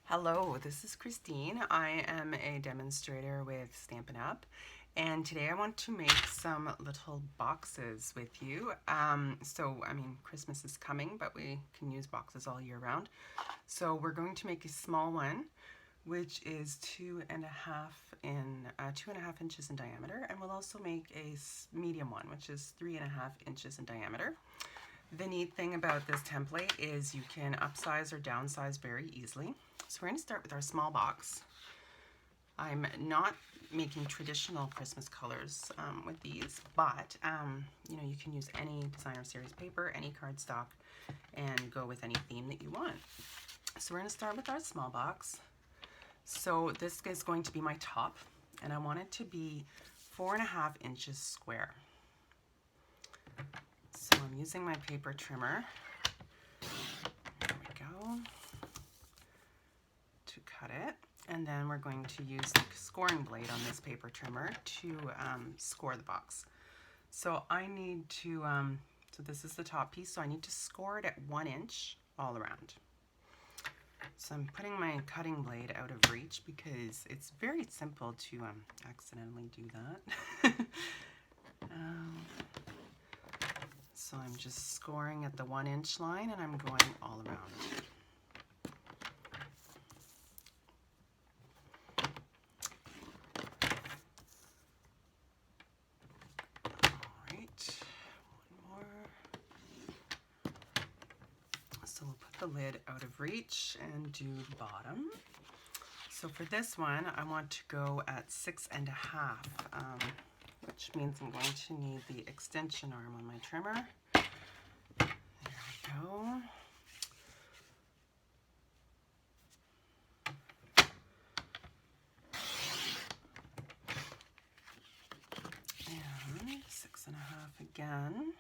Hello, this is Christine. I am a demonstrator with Stampin' Up! And today I want to make some little boxes with you. Christmas is coming, but we can use boxes all year round. So we're going to make a small one, which is 2.5 inches in diameter. And we'll also make a medium one, which is 3.5 inches in diameter. The neat thing about this template is you can upsize or downsize very easily. So we're going to start with our small box. I'm not making traditional Christmas colors with these, but you can use any designer series paper, any cardstock, and go with any theme that you want. So we're going to start with our small box. So this is going to be my top, and I want it to be 4.5 inches square. So I'm using my paper trimmer. There we go. To cut it, and then we're going to use the scoring blade on this paper trimmer to score the box. So I need to, so this is the top piece, so I need to score it at 1 inch all around. So I'm putting my cutting blade out of reach because it's very simple to accidentally do that. So I'm just scoring at the 1 inch line, and I'm going all around. So we'll put the lid out of reach and do the bottom. So for this one, I want to go at 6.5, which means I'm going to need the extension arm on my trimmer. There we go. And 6.5 again.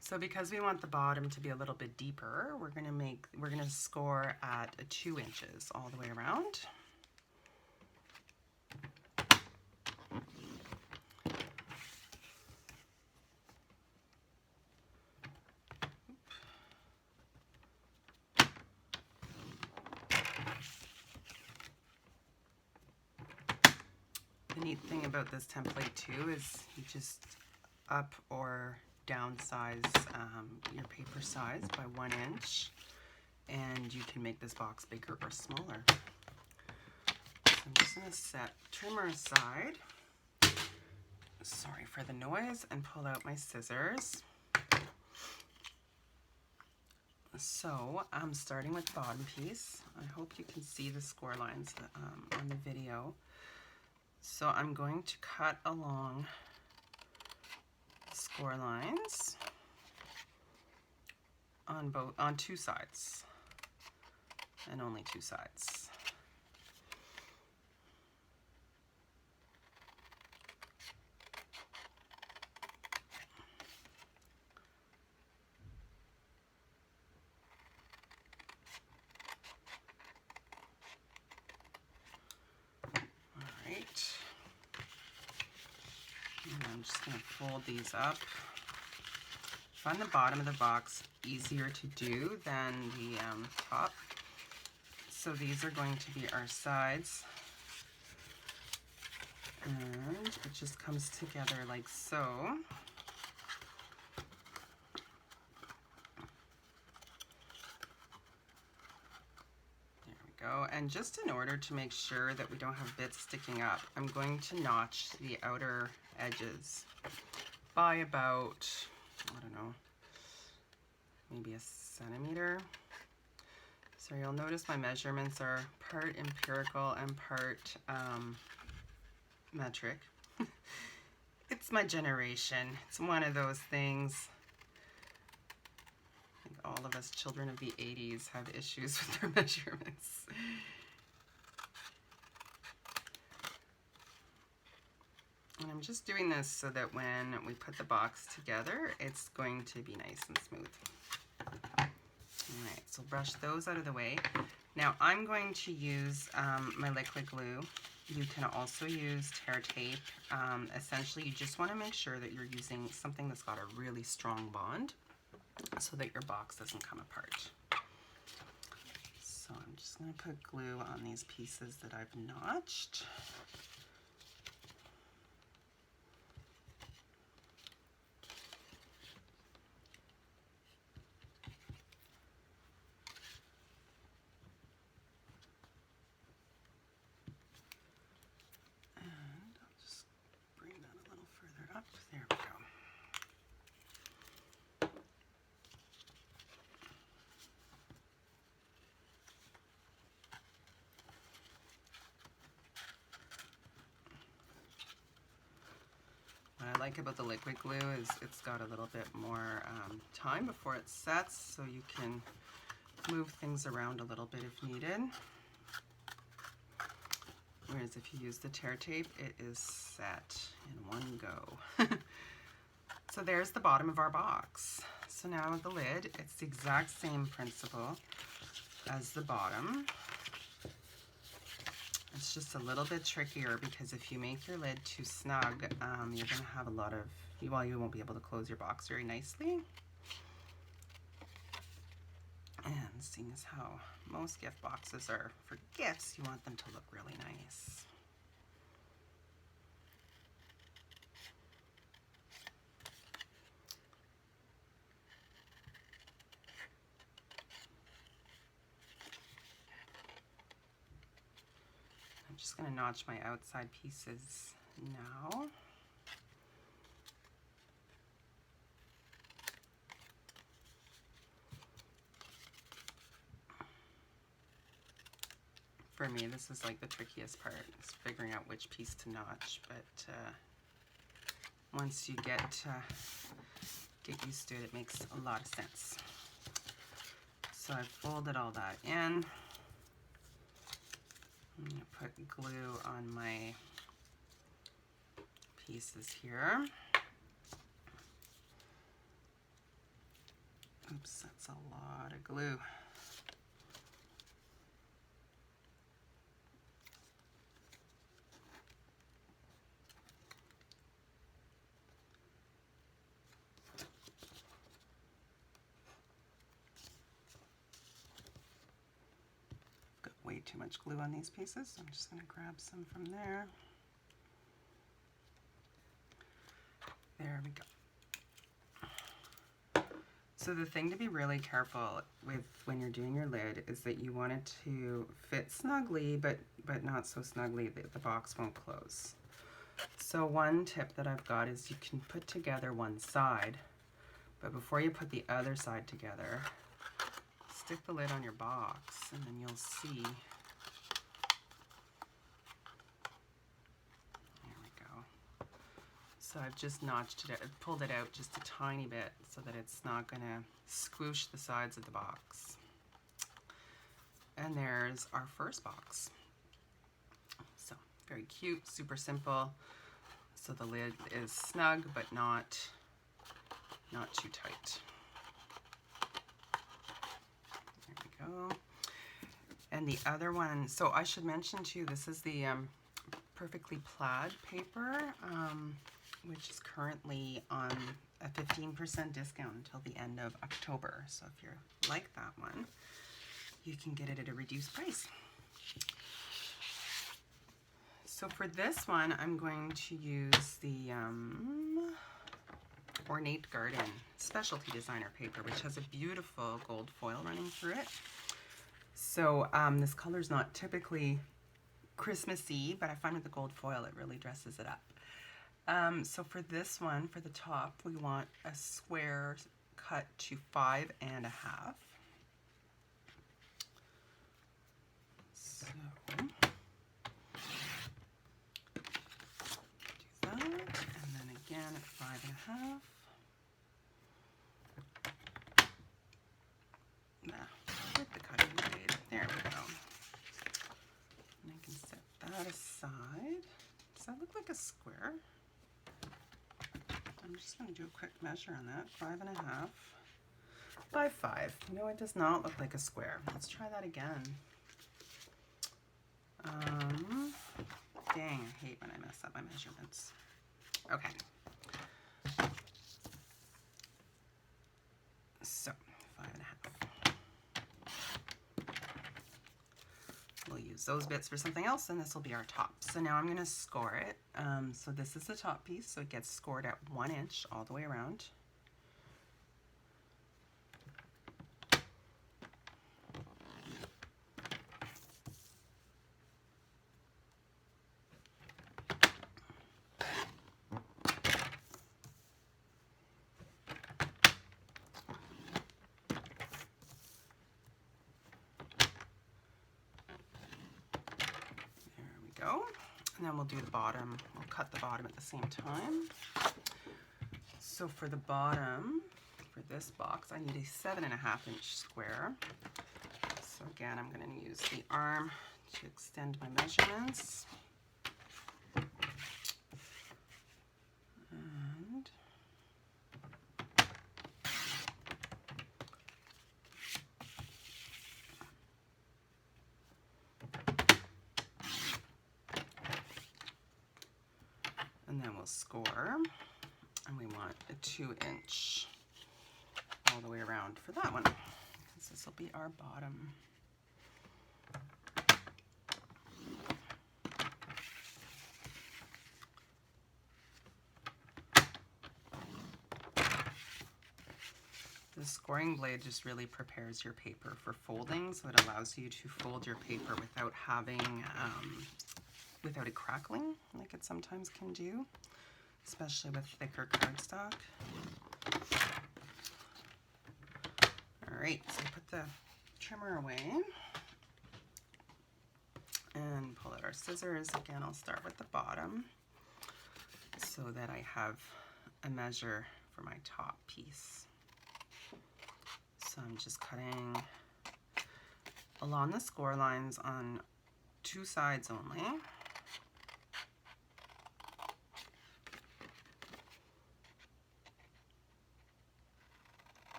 So because we want the bottom to be a little bit deeper, we're gonna score at 2 inches all the way around. The neat thing about this template too is you just up or downsize your paper size by 1 inch, and you can make this box bigger or smaller. So I'm just going to set trimmer aside, sorry for the noise, and pull out my scissors. So I'm starting with the bottom piece. I hope you can see the score lines on the video. So I'm going to cut along score lines on 2 sides, and only 2 sides. All right. And I'm just going to fold these up. I find the bottom of the box easier to do than the top. So these are going to be our sides. And it just comes together like so. There we go. And just in order to make sure that we don't have bits sticking up, I'm going to notch the outer edges by about, I don't know, maybe a centimeter. So you'll notice my measurements are part empirical and part metric. It's my generation. It's one of those things. I think all of us children of the 80s have issues with their measurements. And I'm just doing this so that when we put the box together, it's going to be nice and smooth. Alright, so brush those out of the way. Now I'm going to use my liquid glue. You can also use tear tape. Essentially, you just want to make sure that you're using something that's got a really strong bond. so that your box doesn't come apart. So I'm just going to put glue on these pieces that I've notched. And I'll just bring that a little further up. There we go. What I like about the liquid glue is it's got a little bit more time before it sets, so you can move things around a little bit if needed. Whereas if you use the tear tape, it is set in one go. So there's the bottom of our box. So now the lid, it's the exact same principle as the bottom. It's just a little bit trickier because if you make your lid too snug, you're going to have a lot of, well, you won't be able to close your box very nicely. And seeing as how most gift boxes are for gifts, you want them to look really nice. I'm just going to notch my outside pieces now. For me, this is like the trickiest part, is figuring out which piece to notch, but once you get used to it, it makes a lot of sense. So I've folded all that in. I'm going to put glue on my pieces here. Oops, that's a lot of glue. Way too much glue on these pieces, so I'm just going to grab some from there. There we go. So the thing to be really careful with when you're doing your lid is that you want it to fit snugly, but not so snugly that the box won't close. So one tip that I've got is you can put together one side, but before you put the other side together, stick the lid on your box and then you'll see. There we go. So I've just notched it, pulled it out just a tiny bit so that it's not going to squish the sides of the box. And there's our first box. So very cute, super simple. So the lid is snug but not too tight. And the other one, so I should mention too, this is the Perfectly Plaid paper, which is currently on a 15% discount until the end of October. So if you're like that one, you can get it at a reduced price. So for this one, I'm going to use the Ornate Garden Specialty Designer paper, which has a beautiful gold foil running through it. So this color is not typically Christmassy, but I find with the gold foil it really dresses it up. So for this one, for the top, we want a square cut to 5 1/2. So do that, and then again at 5 1/2. With the cutting blade. There we go. And I can set that aside. Does that look like a square? I'm just going to do a quick measure on that. 5 1/2 by 5. No, it does not look like a square. Let's try that again. Dang, I hate when I mess up my measurements. Okay. So 5.5. We'll use those bits for something else, and this will be our top. So now I'm going to score it. So this is the top piece, so it gets scored at 1 inch all the way around. And then we'll do the bottom. We'll cut the bottom at the same time. So for the bottom, for this box, I need a 7.5 inch square. So again, I'm going to use the arm to extend my measurements. And then we'll score, and we want a 2 inch all the way around for that one, because this will be our bottom. The scoring blade just really prepares your paper for folding, so it allows you to fold your paper without having without it crackling like it sometimes can do, especially with thicker cardstock. All right, so put the trimmer away and pull out our scissors. Again, I'll start with the bottom so that I have a measure for my top piece. So I'm just cutting along the score lines on 2 sides only.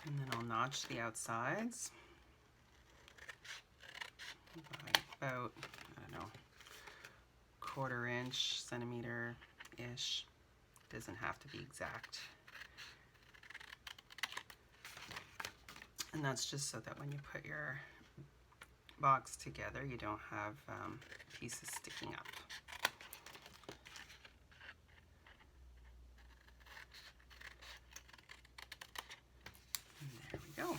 And then I'll notch the outsides by about, I don't know, 1/4 inch, centimeter-ish. Doesn't have to be exact. And that's just so that when you put your box together, you don't have pieces sticking up. Go.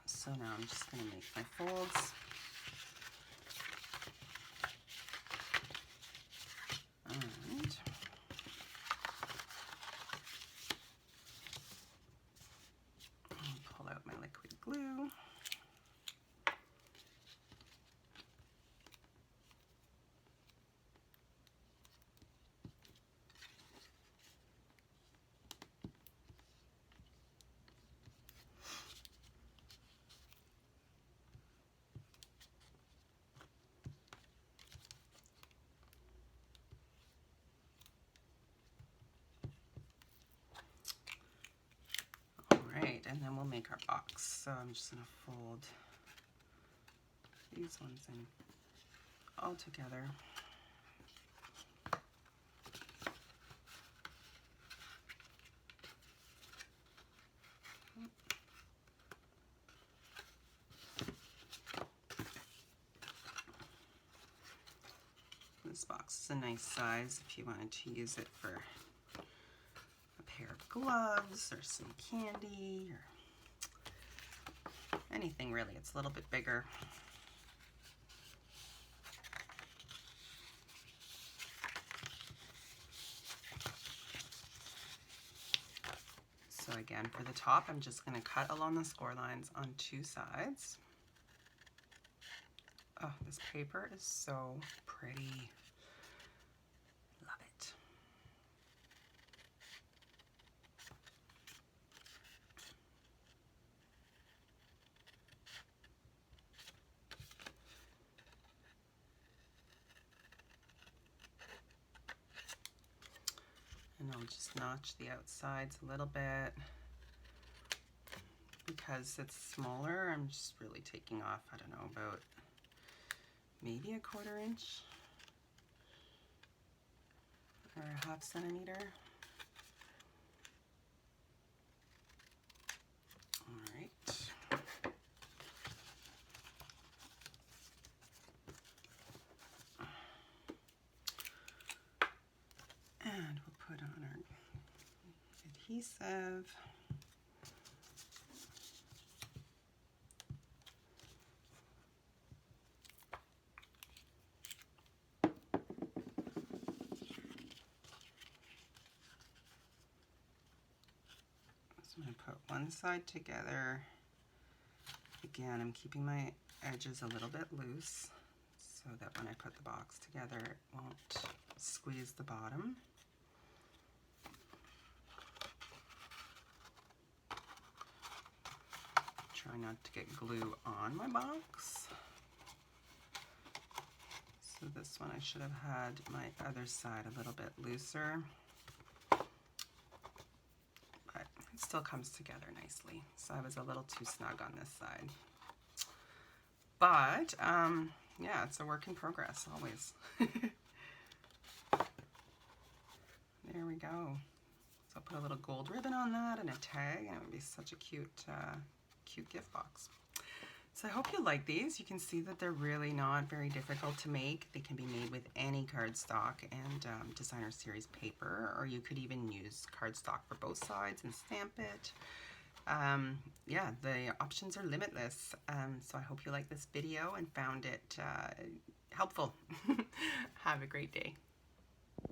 So now I'm just going to make my folds. And I'll pull out my liquid glue. And then we'll make our box. So I'm just going to fold these ones in all together. This box is a nice size if you wanted to use it for a pair of gloves or some candy or anything really. It's a little bit bigger. So again, for the top, I'm just going to cut along the score lines on 2 sides. Oh, this paper is so pretty. Love it. And I'll just notch the outsides a little bit, because because it's smaller, I'm just really taking off, I don't know, about maybe a 1/4 inch or a 1/2 centimeter. All right. And we'll put on our adhesive. So I'm going to put one side together. Again, I'm keeping my edges a little bit loose so that when I put the box together, it won't squeeze the bottom. Try not to get glue on my box. So this one I should have had my other side a little bit looser, but it still comes together nicely. So I was a little too snug on this side. But yeah, it's a work in progress always. There we go. So I'll put a little gold ribbon on that and a tag, and it would be such a cute, cute gift box. So I hope you like these. You can see that they're really not very difficult to make. They can be made with any cardstock and designer series paper, or you could even use cardstock for both sides and stamp it. Yeah, the options are limitless. So I hope you liked this video and found it helpful. Have a great day.